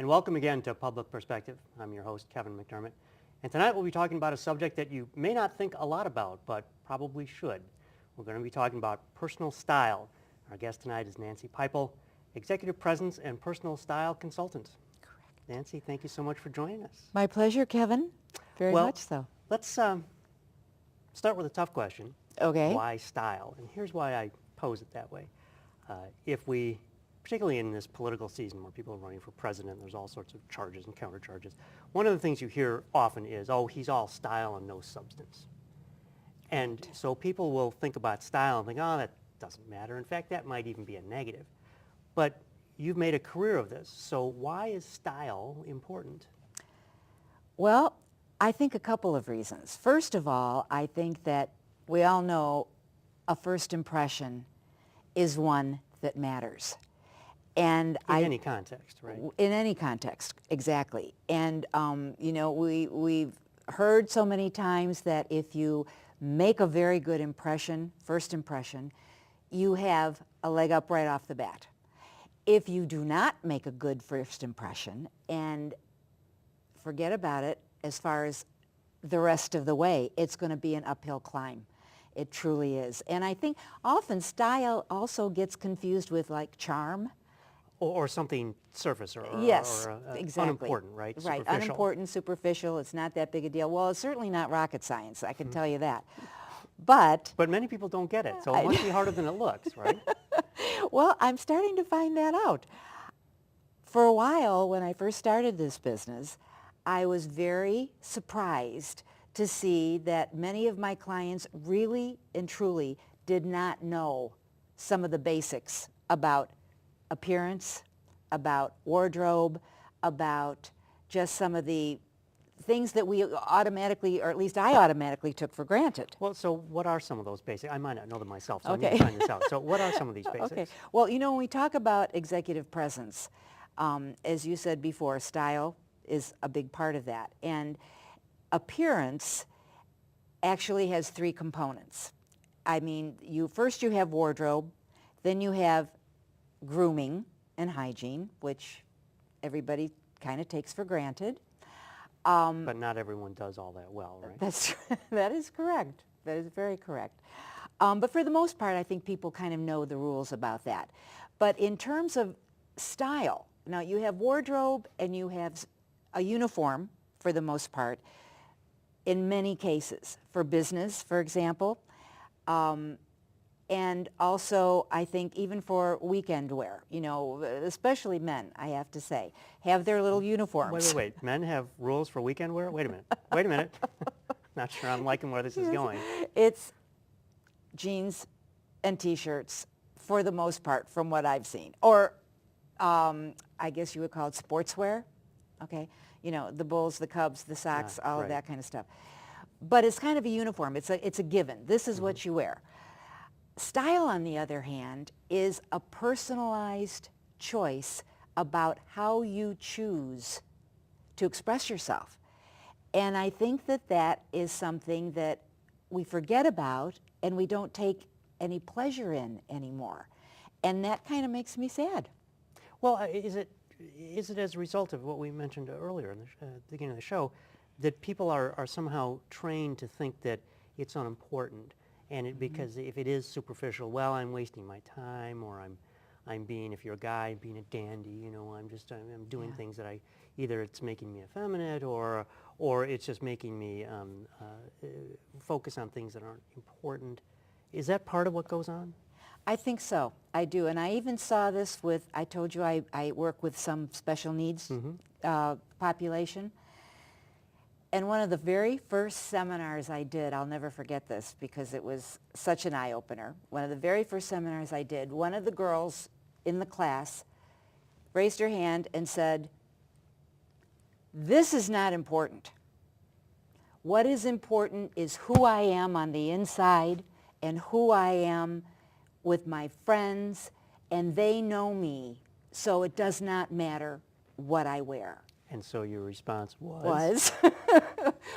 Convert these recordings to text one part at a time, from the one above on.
and welcome again to Public Perspective. I'm your host, Kevin McDermott, and tonight we'll be talking about a subject that you may not think a lot about, but probably should. We're going to be talking about personal style. Our guest tonight is Nancy Pipal, Executive Presence and Personal Style Consultant. Correct. Nancy, thank you so much for joining us. My pleasure, Kevin. Very much so. Let's start with a tough question. Okay. Why style? And here's why I pose it that way. If we, particularly in this political season where people are running for president, there's all sorts of charges and counter charges. One of the things you hear often is, oh, he's all style and no substance. And so people will think about style and think, oh, that doesn't matter. In fact, that might even be a negative. But you've made a career of this. So why is style important? Well, I think a couple of reasons. First of all, I think that we all know a first impression is one that matters. And in any context, right? In any context, exactly. And, you know, we've heard so many times that if you make a very good impression, first impression, you have a leg up right off the bat. If you do not make a good first impression and forget about it as far as the rest of the way, it's going to be an uphill climb. It truly is. And I think often style also gets confused with like charm. Or something surface or, yes, or exactly. Unimportant, right? Right, Superficial. Unimportant, superficial, it's not that big a deal. Well, it's certainly not rocket science, I can tell you that. But many people don't get it, so it must be harder than it looks, right? Well, I'm starting to find that out. For a while, when I first started this business, I was very surprised to see that many of my clients really and truly did not know some of the basics about appearance, about wardrobe, about just some of the things that we automatically, or at least I automatically took for granted. Well, so what are some of those basics? I might not know them myself, so Okay. I need to find this out. So what are some of these basics? Okay. Well, you know, when we talk about executive presence, as you said before, style is a big part of that. And appearance actually has three components. I mean, first you have wardrobe, then you have grooming and hygiene, which everybody kind of takes for granted. But not everyone does all that well, right? That is correct. That is very correct. But for the most part, I think people kind of know the rules about that. But in terms of style, now you have wardrobe and you have a uniform for the most part in many cases. For business, for example, and also, I think even for weekend wear, you know, especially men, I have to say, have their little uniforms. Wait. Men have rules for weekend wear? Wait a minute. Not sure I'm liking where this is going. It's jeans and T-shirts for the most part, from what I've seen. Or I guess you would call it sportswear, okay? You know, the Bulls, the Cubs, the Sox, all of that kind of stuff. But it's kind of a uniform. It's a given. This is what you wear. Style, on the other hand, is a personalized choice about how you choose to express yourself. And I think that that is something that we forget about and we don't take any pleasure in anymore. And that kind of makes me sad. Well, is it as a result of what we mentioned earlier in the beginning of the show, that people are somehow trained to think that it's unimportant? And because if it is superficial, well, I'm wasting my time, or I'm being, if you're a guy, being a dandy, you know, I'm doing things that either it's making me effeminate or it's just making me focus on things that aren't important. Is that part of what goes on? I think so. I do. And I even saw this with, I told you I work with some special needs population. And one of the very first seminars I did, I'll never forget this because it was such an eye-opener. One of the very first seminars I did, one of the girls in the class raised her hand and said, "This is not important. What is important is who I am on the inside and who I am with my friends, and they know me, so it does not matter what I wear." And so your response was?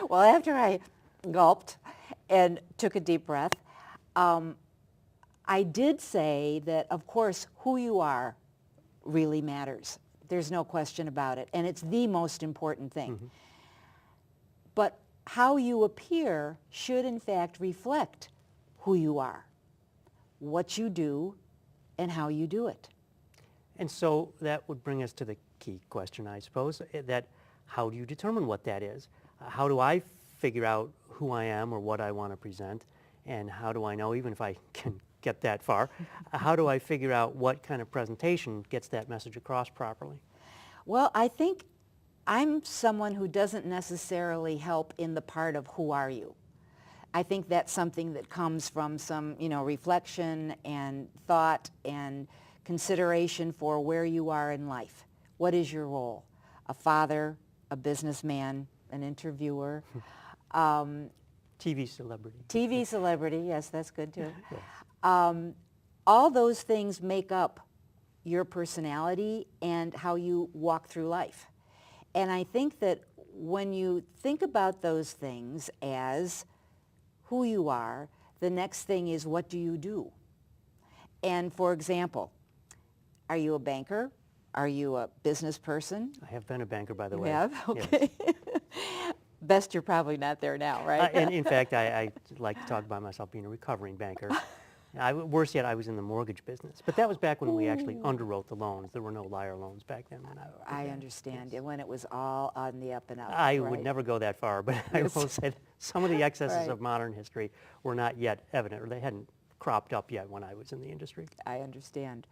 Well, after I gulped and took a deep breath, I did say that, of course, who you are really matters. There's no question about it. And it's the most important thing. But how you appear should in fact reflect who you are, what you do, and how you do it. And so that would bring us to the key question, I suppose, that how do you determine what that is? How do I figure out who I am or what I want to present? And how do I know, even if I can get that far, how do I figure out what kind of presentation gets that message across properly? Well, I think I'm someone who doesn't necessarily help in the part of who are you. I think that's something that comes from some, reflection and thought and consideration for where you are in life. What is your role? A father, a businessman, an interviewer. TV celebrity. TV celebrity, yes, that's good too. Yes. All those things make up your personality and how you walk through life. And I think that when you think about those things as who you are, the next thing is what do you do? And for example, are you a banker? Are you a business person? I have been a banker, by the You way. have? Yes. Okay. Best you're probably not there now, right? And in fact, I like to talk about myself being a recovering banker. Worse yet, I was in the mortgage business. But that was back when we actually underwrote the loans. There were no liar loans back then. When I understand. Yes. When it was all on the up and up. I right? would never go that far, but I will say some of the excesses Right. of modern history were not yet evident, or they hadn't cropped up yet when I was in the industry. I understand.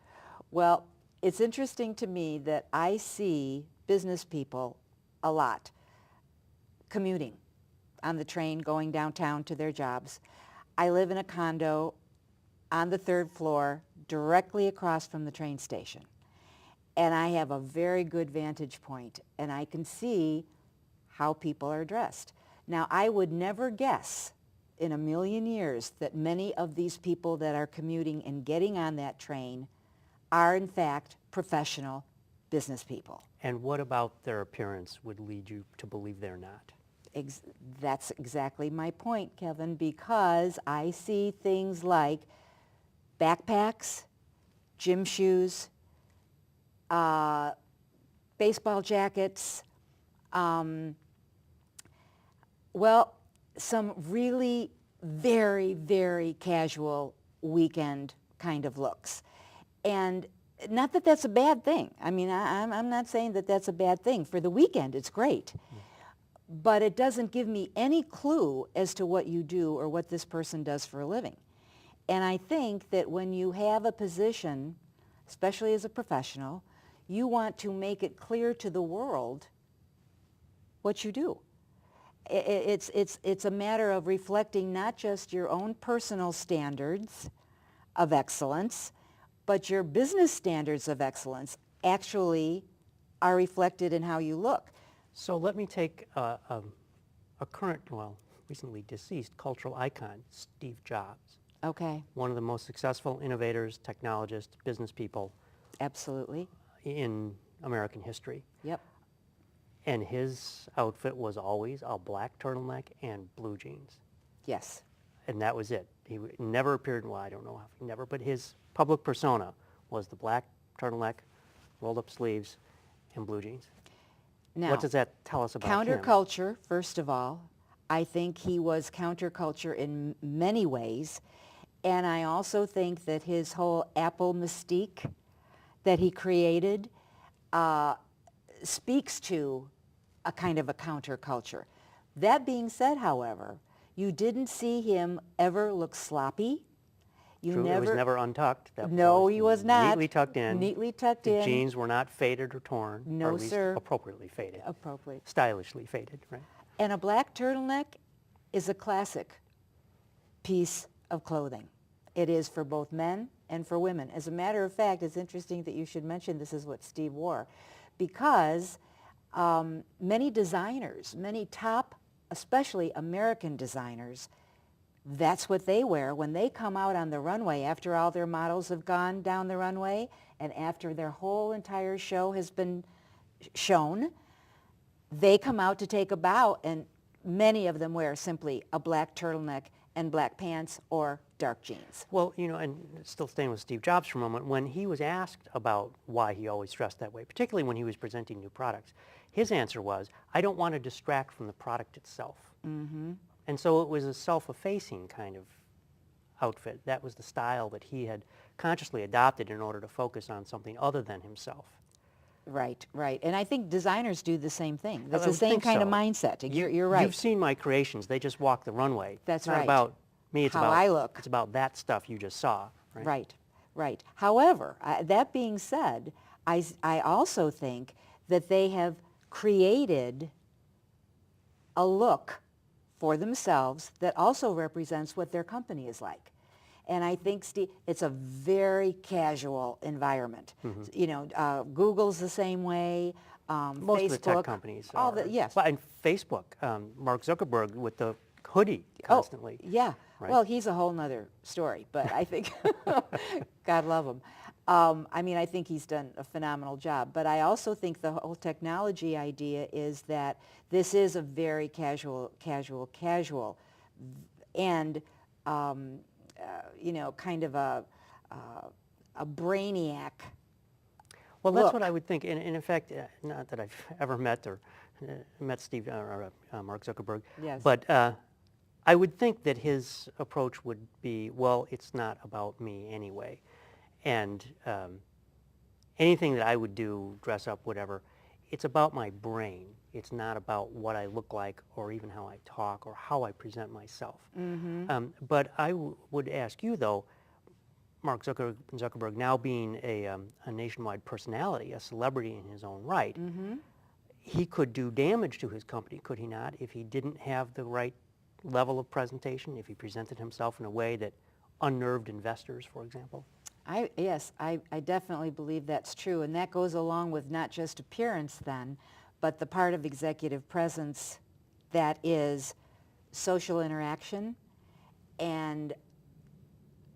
Well, it's interesting to me that I see business people a lot commuting on the train going downtown to their jobs. I live in a condo on the 3rd floor directly across from the train station. And I have a very good vantage point, and I can see how people are dressed. Now, I would never guess in a million years that many of these people that are commuting and getting on that train are in fact professional business people. And what about their appearance would lead you to believe they're not? That's exactly my point, Kevin, because I see things like backpacks, gym shoes, baseball jackets, well, some really very, very casual weekend kind of looks. And not that that's a bad thing. I mean, I'm not saying that that's a bad thing. For the weekend, it's great. But it doesn't give me any clue as to what you do or what this person does for a living. And I think that when you have a position, especially as a professional, you want to make it clear to the world what you do. It's a matter of reflecting not just your own personal standards of excellence, but your business standards of excellence actually are reflected in how you look. So let me take a current, well, recently deceased cultural icon, Steve Jobs. Okay. One of the most successful innovators, technologists, business people. Absolutely. In American history. Yep. And his outfit was always a black turtleneck and blue jeans. Yes. And that was it. He never appeared, well, I don't know how he never, but his public persona was the black turtleneck, rolled up sleeves, and blue jeans. Now, what does that tell us about him? Counterculture, first of all. I think he was counterculture in many ways. And I also think that his whole Apple mystique that he created speaks to a kind of a counterculture. That being said, however, you didn't see him ever look sloppy. True, it was never untucked. That No, he was not. Neatly tucked in. Neatly tucked in. The jeans were not faded or torn. No, or at least sir. appropriately faded. Appropriate. Stylishly faded, right? And a black turtleneck is a classic piece of clothing. It is for both men and for women. As a matter of fact, it's interesting that you should mention this is what Steve wore, because many designers, many top, especially American designers, that's what they wear when they come out on the runway after all their models have gone down the runway and after their whole entire show has been shown. They come out to take a bow, and many of them wear simply a black turtleneck and black pants or dark jeans. Well, and still staying with Steve Jobs for a moment, when he was asked about why he always dressed that way, particularly when he was presenting new products, his answer was, I don't want to distract from the product itself. Mm-hmm. And so it was a self-effacing kind of outfit. That was the style that he had consciously adopted in order to focus on something other than himself. Right, right. And I think designers do the same thing. That's I the would same think kind of so. mindset. You're right. You've seen my creations. They just walk the runway. That's It's not right. about me. It's How about I look. It's about that stuff you just saw. Right. Right, right. However, that being said, I also think that they have created a look for themselves that also represents what their company is like. And I think, Steve, it's a very casual environment. Mm-hmm. Google's the same way. Most Facebook, of the tech companies all are. yes. Well, and Facebook, Mark Zuckerberg with the hoodie constantly. Oh, yeah. Right. Well, he's a whole nother story, but I think, God love him. I think he's done a phenomenal job. But I also think the whole technology idea is that this is a very casual, and kind of a brainiac. Well, that's look. what I would think. And in fact, not that I've ever met Steve or Mark Zuckerberg, Yes. but I would think that his approach would be, well, it's not about me anyway. And anything that I would do, dress up, whatever, it's about my brain. It's not about what I look like or even how I talk or how I present myself. Mm-hmm. But I would ask you, though, Mark Zuckerberg now being a nationwide personality, a celebrity in his own right, Mm-hmm. he could do damage to his company, could he not, if he didn't have the right level of presentation, if he presented himself in a way that unnerved investors, for example? Yes, I definitely believe that's true. And that goes along with not just appearance then, but the part of executive presence that is social interaction and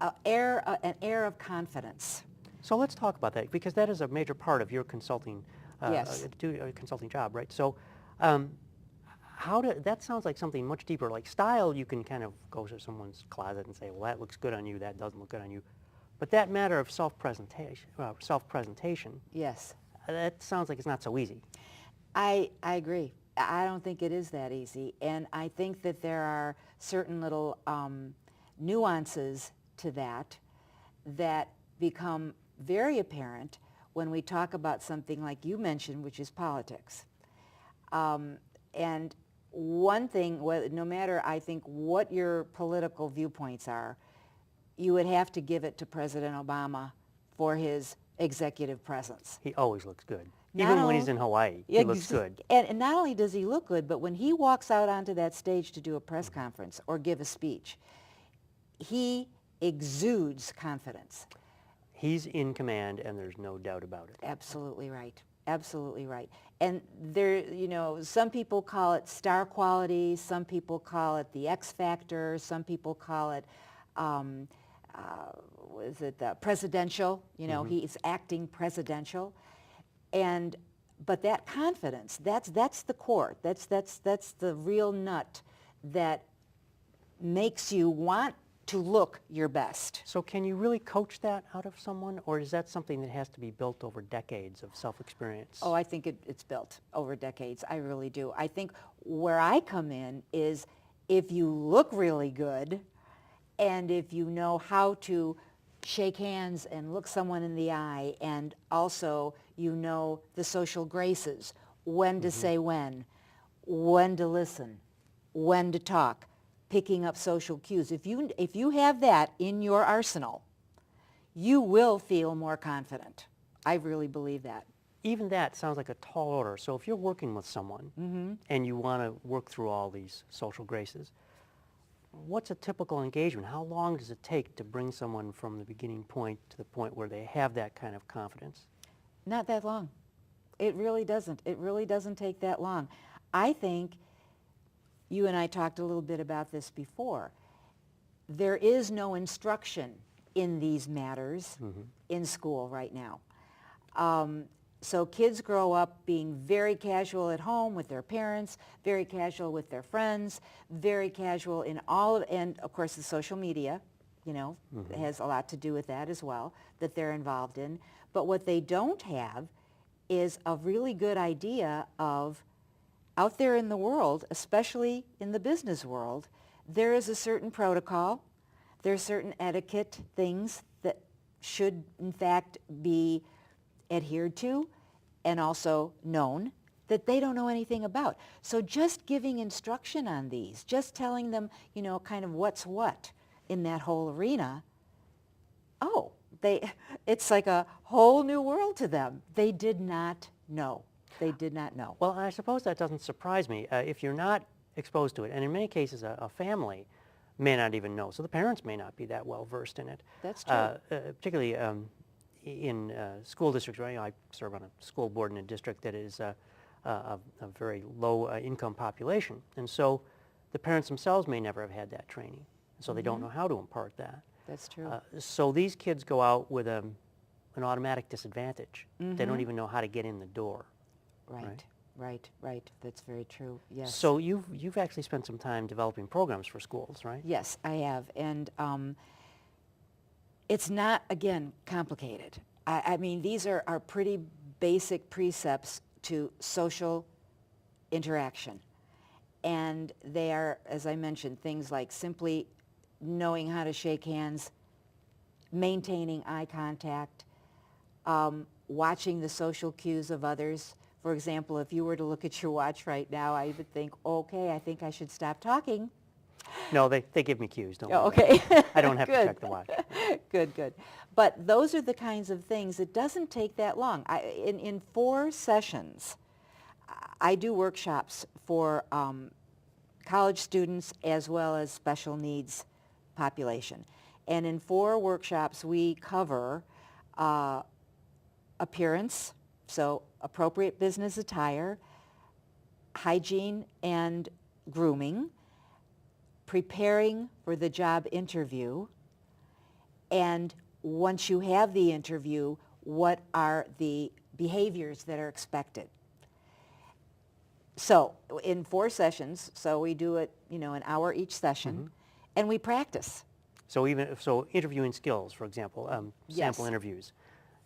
an air of confidence. So let's talk about that, because that is a major part of your consulting Yes. consulting job, right? So that sounds like something much deeper. Like style, you can kind of go to someone's closet and say, well, that looks good on you, that doesn't look good on you. But that matter of self-presentation, Yes. that sounds like it's not so easy. I agree. I don't think it is that easy. And I think that there are certain little nuances to that become very apparent when we talk about something like you mentioned, which is politics. And one thing, no matter, I think, what your political viewpoints are, you would have to give it to President Obama for his executive presence. He always looks good. Not Even when only- he's in Hawaii, he looks good. And not only does he look good, but when he walks out onto that stage to do a press conference or give a speech, he exudes confidence. He's in command, and there's no doubt about it. Absolutely right. Absolutely right. And there, some people call it star quality, some people call it the X factor, some people call it, presidential? Mm-hmm. He's acting presidential. But that confidence, that's the core. That's the real nut that makes you want to look your best. So can you really coach that out of someone, or is that something that has to be built over decades of self-experience? Oh, I think it's built over decades. I really do. I think where I come in is if you look really good and if you know how to shake hands and look someone in the eye, and also the social graces, when to say when to listen, when to talk, picking up social cues. If you have that in your arsenal, you will feel more confident. I really believe that. Even that sounds like a tall order. So if you're working with someone and you want to work through all these social graces, what's a typical engagement? How long does it take to bring someone from the beginning point to the point where they have that kind of confidence? Not that long. It really doesn't. It really doesn't take that long. I think you and I talked a little bit about this before. There is no instruction in these matters in school right now. So kids grow up being very casual at home with their parents, very casual with their friends, very casual in all of, and of course the social media, has a lot to do with that as well, that they're involved in. But what they don't have is a really good idea of out there in the world, especially in the business world, there is a certain protocol, there are certain etiquette things that should in fact be adhered to and also known that they don't know anything about. So just giving instruction on these, just telling them, kind of what's what in that whole arena, it's like a whole new world to them. They did not know. They did not know. Well, I suppose that doesn't surprise me. If you're not exposed to it, and in many cases a family may not even know, so the parents may not be that well versed in it. That's true. Particularly in school districts, right? I serve on a school board in a district that is a very low income population, and so the parents themselves may never have had that training, so they don't know how to impart that. That's true. So these kids go out with an automatic disadvantage. They don't even know how to get in the door. Right. That's very true. Yes. So you've actually spent some time developing programs for schools, right? Yes, I have. And it's not, again, complicated. I mean, these are pretty basic precepts to social interaction. And they are, as I mentioned, things like simply knowing how to shake hands, maintaining eye contact, watching the social cues of others. For example, if you were to look at your watch right now, I would think, okay, I think I should stop talking. No, they give me cues, don't worry. Okay. I don't have to Good. check the watch. Good. But those are the kinds of things, it doesn't take that long. In 4 sessions, I do workshops for college students as well as special needs population. And in 4 workshops, we cover appearance, so appropriate business attire, hygiene and grooming, preparing for the job interview, and once you have the interview, what are the behaviors that are expected. So in 4 sessions, so we do it, an hour each session, and we practice. So interviewing skills, for example, sample Yes. interviews.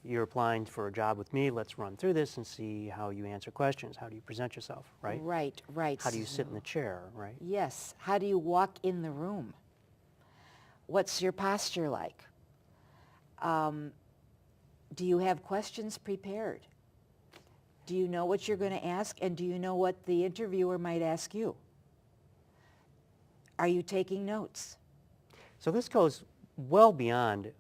You're applying for a job with me. Let's run through this and see how you answer questions. How do you present yourself, right? Right. How do you sit in the chair, right? Yes. How do you walk in the room? What's your posture like? Do you have questions prepared? Do you know what you're going to ask, and do you know what the interviewer might ask you? Are you taking notes? So this goes well beyond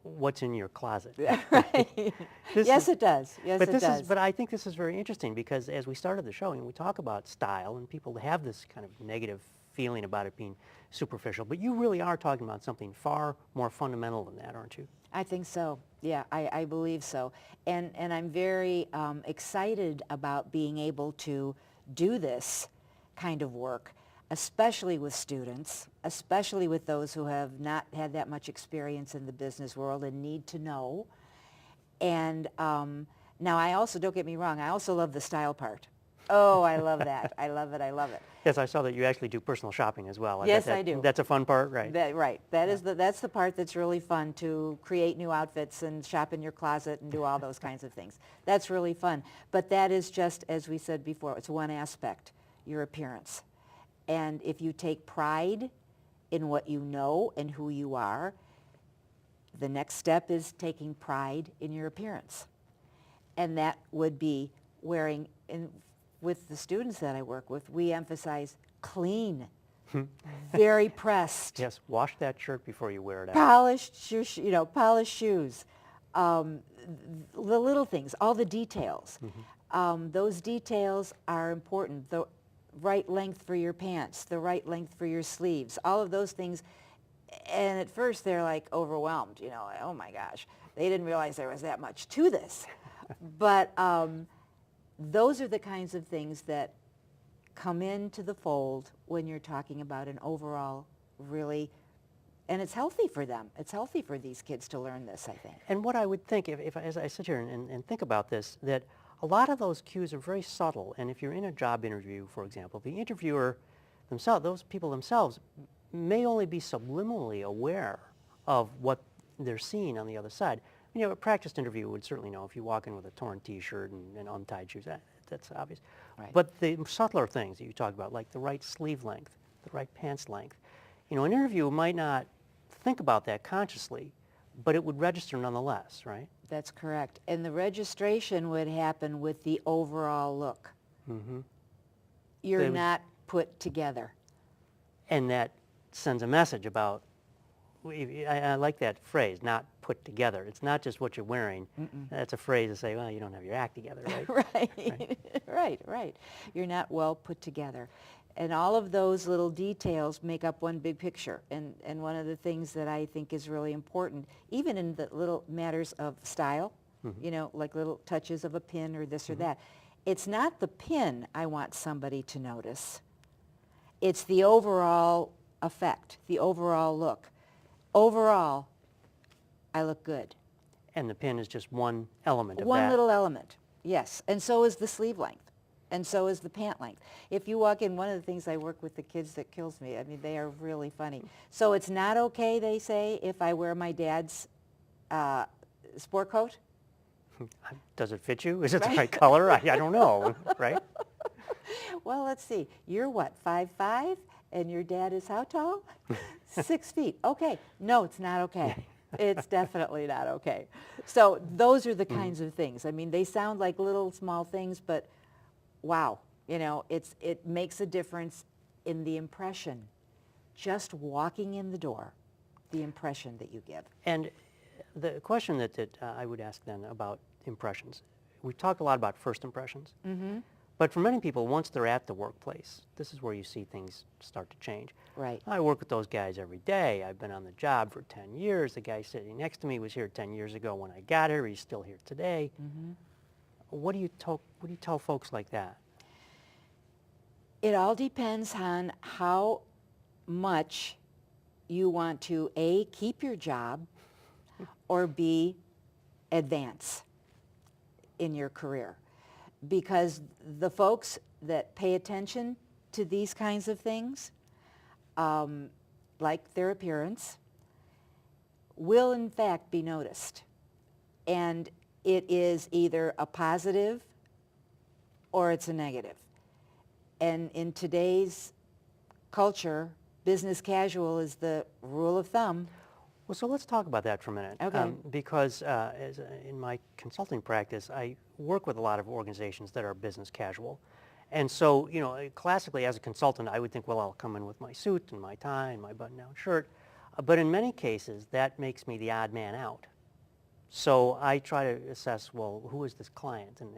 what's in your closet. Right. Yes, it does. Yes, it does. But I think this is very interesting because as we started the show, we talk about style, and people have this kind of negative feeling about it being superficial, but you really are talking about something far more fundamental than that, aren't you? I think so. Yeah, I believe so. And I'm very excited about being able to do this kind of work, especially with students, especially with those who have not had that much experience in the business world and need to know. And now I also, don't get me wrong, I also love the style part. Oh, I love that. I love it. Yes, I saw that you actually do personal shopping as well. Yes, I do. That's a fun part, right? Right. That's the part that's really fun, to create new outfits and shop in your closet and do all those kinds of things. That's really fun. But that is just, as we said before, it's one aspect, your appearance. And if you take pride in what you know and who you are, the next step is taking pride in your appearance. And that would be wearing, with the students that I work with, we emphasize clean, very pressed. Yes, wash that shirt before you wear it out. Polished shoes, the little things, all the details. Those details are important. The right length for your pants, the right length for your sleeves, all of those things. And at first they're like overwhelmed, oh my gosh, they didn't realize there was that much to this. But those are the kinds of things that come into the fold when you're talking about an overall really, and it's healthy for them. It's healthy for these kids to learn this, I think. And what I would think, if as I sit here and think about this, that a lot of those cues are very subtle, and if you're in a job interview, for example, the interviewer themselves, those people themselves, may only be subliminally aware of what they're seeing on the other side. You know, a practiced interviewer would certainly know if you walk in with a torn T-shirt and untied shoes. That's obvious. Right. But the subtler things that you talk about, like the right sleeve length, the right pants length, you know, an interviewer might not think about that consciously, but it would register nonetheless, right? That's correct. And the registration would happen with the overall look. Mm-hmm. You're They would- not put together. And that sends a message about, I like that phrase, not put together. It's not just what you're wearing. That's a phrase to say, well, you don't have your act together, right? Right. You're not well put together. And all of those little details make up one big picture. And one of the things that I think is really important, even in the little matters of style, you know, like little touches of a pin or this or that, it's not the pin I want somebody to notice. It's the overall effect, the overall look. Overall, I look good. And the pin is just one element of One that. little element, yes. And so is the sleeve length. And so is the pant length. If you walk in, one of the things I work with the kids that kills me, I mean, they are really funny. So it's not okay, they say, if I wear my dad's sport coat? Does it fit you? Is it the right color? I don't know, right? Well, let's see. You're what, 5'5"? And your dad is how tall? 6 feet. Okay. No, it's not okay. It's definitely not okay. So those are the kinds of things. I mean, they sound like little small things, but wow, you know, it makes a difference in the impression. Just walking in the door, the impression that you give. And the question that I would ask then about impressions, we talked a lot about first impressions, but for many people, once they're at the workplace, this is where you see things start to change. Right. I work with those guys every day. I've been on the job for 10 years. The guy sitting next to me was here 10 years ago when I got here. He's still here today. What do you tell folks like that? It all depends on how much you want to, A, keep your job, or B, advance in your career. Because the folks that pay attention to these kinds of things, like their appearance, will in fact be noticed. And it is either a positive or it's a negative. And in today's culture, business casual is the rule of thumb. Well, so let's talk about that for a minute. Okay. Because in my consulting practice, I work with a lot of organizations that are business casual. And so, you know, classically as a consultant, I would think, well, I'll come in with my suit and my tie and my button-down shirt. But in many cases, that makes me the odd man out. So I try to assess, well, who is this client and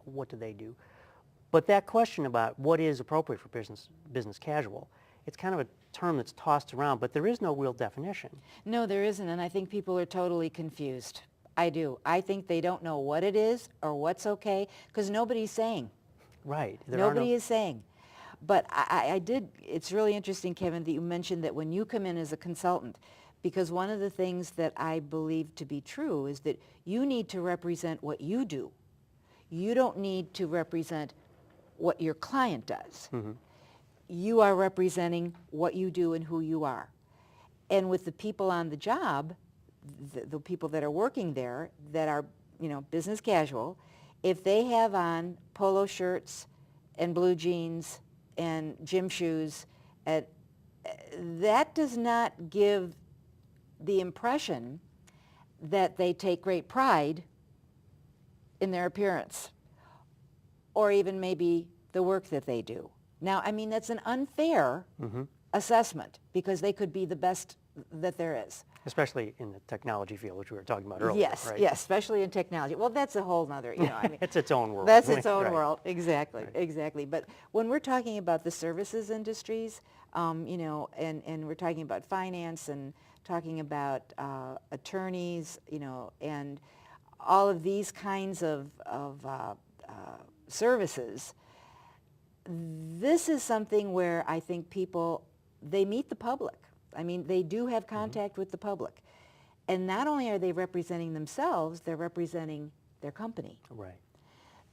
what do they do? But that question about what is appropriate for business casual, it's kind of a term that's tossed around, but there is no real definition. No, there isn't, and I think people are totally confused. I do. I think they don't know what it is or what's okay, because nobody's saying. Right. Nobody is saying. But I did, it's really interesting, Kevin, that you mentioned that when you come in as a consultant, because one of the things that I believe to be true is that you need to represent what you do. You don't need to represent what your client does. You are representing what you do and who you are. And with the people on the job, the people that are working there that are, you know, business casual, if they have on polo shirts and blue jeans and gym shoes, that does not give the impression that they take great pride in their appearance or even maybe the work that they do. Now, I mean, that's an unfair assessment because they could be the best that there is. Especially in the technology field, which we were talking about earlier. Yes, right? yes, especially in technology. Well, that's a whole nother, you know, I mean. It's its own world. That's its own Right. world, exactly, Right. exactly. But when we're talking about the services industries, you know, and we're talking about finance and talking about attorneys, you know, and all of these kinds of services, this is something where I think people, they meet the public. I mean, they do have contact with the public. And not only are they representing themselves, they're representing their company. Right.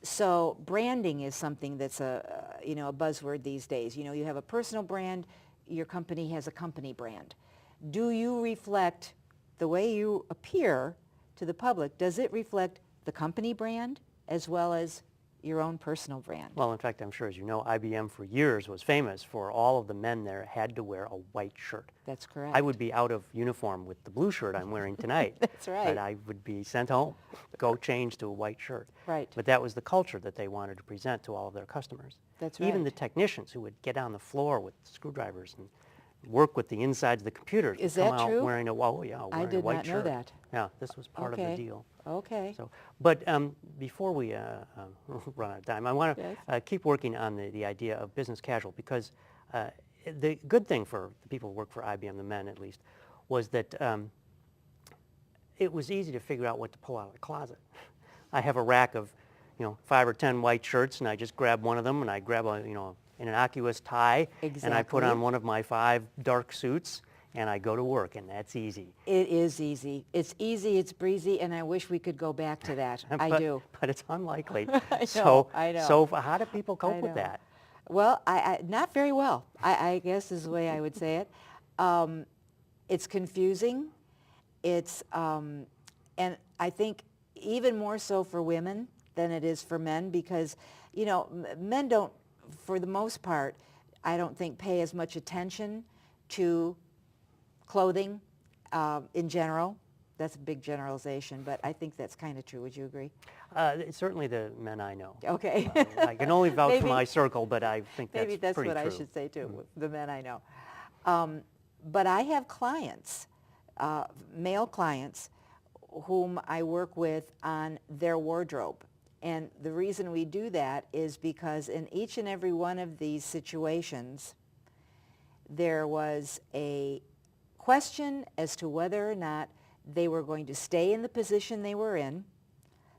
So branding is something that's a buzzword these days. You know, you have a personal brand, your company has a company brand. Do you reflect the way you appear to the public? Does it reflect the company brand as well as your own personal brand? Well, in fact, I'm sure, as you know, IBM for years was famous for all of the men there had to wear a white shirt. That's correct. I would be out of uniform with the blue shirt I'm wearing tonight. That's right. But I would be sent home, go change to a white shirt. Right. But that was the culture that they wanted to present to all of their customers. That's right. Even the technicians who would get on the floor with screwdrivers and work with the insides of the computers Is would that come out true? wearing a, wearing I a did white not know shirt. that. Yeah, this was part of Okay. the deal. Okay. So, but before we run out of time, I want to Yes. keep working on the idea of business casual, because the good thing for the people who work for IBM, the men at least, was that it was easy to figure out what to pull out of the closet. I have a rack of, 5 or 10 white shirts, and I just grab one of them, and I grab an innocuous tie, and I put Exactly. on one of my 5 dark suits, and I go to work, and that's easy. It is easy. It's easy, it's breezy, and I wish we could go back to that. I do. But it's unlikely. I know, So, I know. So how do people cope I with know. that? Well, I not very well, I guess is the way I would say it. It's confusing. It's, and I think even more so for women than it is for men, because, men don't, for the most part, I don't think pay as much attention to clothing in general. That's a big generalization, but I think that's kind of true. Would you agree? Certainly the men I know. Okay. I can only vouch for Maybe- my circle, but I think Maybe that's pretty what true. I should say too, the men I know. But I have clients, male clients, whom I work with on their wardrobe. And the reason we do that is because in each and every one of these situations, there was a question as to whether or not they were going to stay in the position they were in,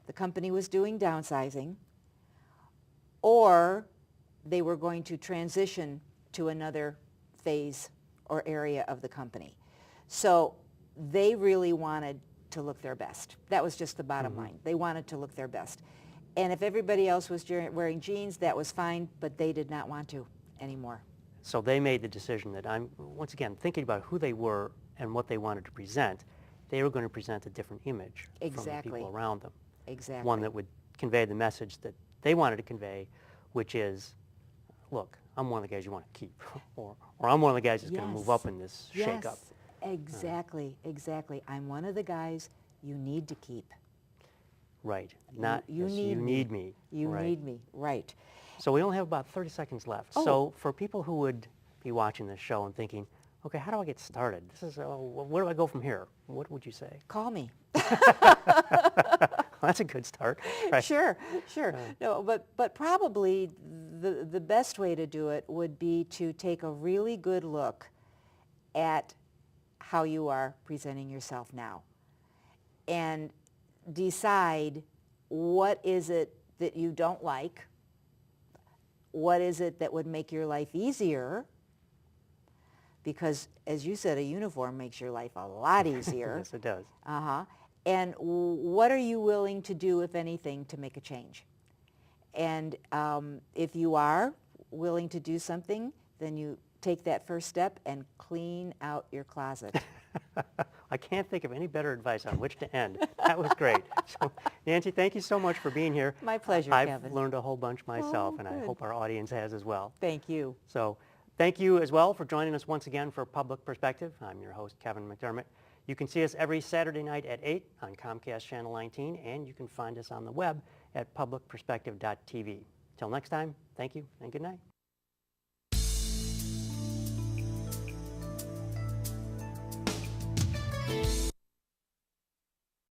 the company was doing downsizing, or they were going to transition to another phase or area of the company. So they really wanted to look their best. That was just the bottom line. They wanted to look their best. And if everybody else was wearing jeans, that was fine, but they did not want to anymore. So they made the decision that I'm, once again, thinking about who they were and what they wanted to present. They were going to present a different image from the Exactly. people around them. Exactly. One that would convey the message that they wanted to convey, which is, look, I'm one of the guys you want to keep, or I'm one of the guys that's going to move up in this shakeup. Yes, exactly, exactly. I'm one of the guys you need to keep. Right. Not you yes, need you me. need me. You right. need me, right. So we only have about 30 seconds left. Oh. So for people who would be watching this show and thinking, okay, how do I get started? This is, where do I go from here? What would you say? Call me. That's a good start. Right. Sure, sure. No, but probably the best way to do it would be to take a really good look at how you are presenting yourself now and decide what is it that you don't like, what is it that would make your life easier, because as you said, a uniform makes your life a lot easier. Yes, it does. Uh-huh. And what are you willing to do, if anything, to make a change? And if you are willing to do something, then you take that first step and clean out your closet. I can't think of any better advice on which to end. That was great. So, Nancy, thank you so much for being here. My pleasure, I've Kevin. learned a whole bunch myself, Oh, and I good. hope our audience has as well. Thank you. So thank you as well for joining us once again for Public Perspective. I'm your host, Kevin McDermott. You can see us every Saturday night at 8 on Comcast Channel 19, and you can find us on the web at publicperspective.tv. Till next time, thank you and good night.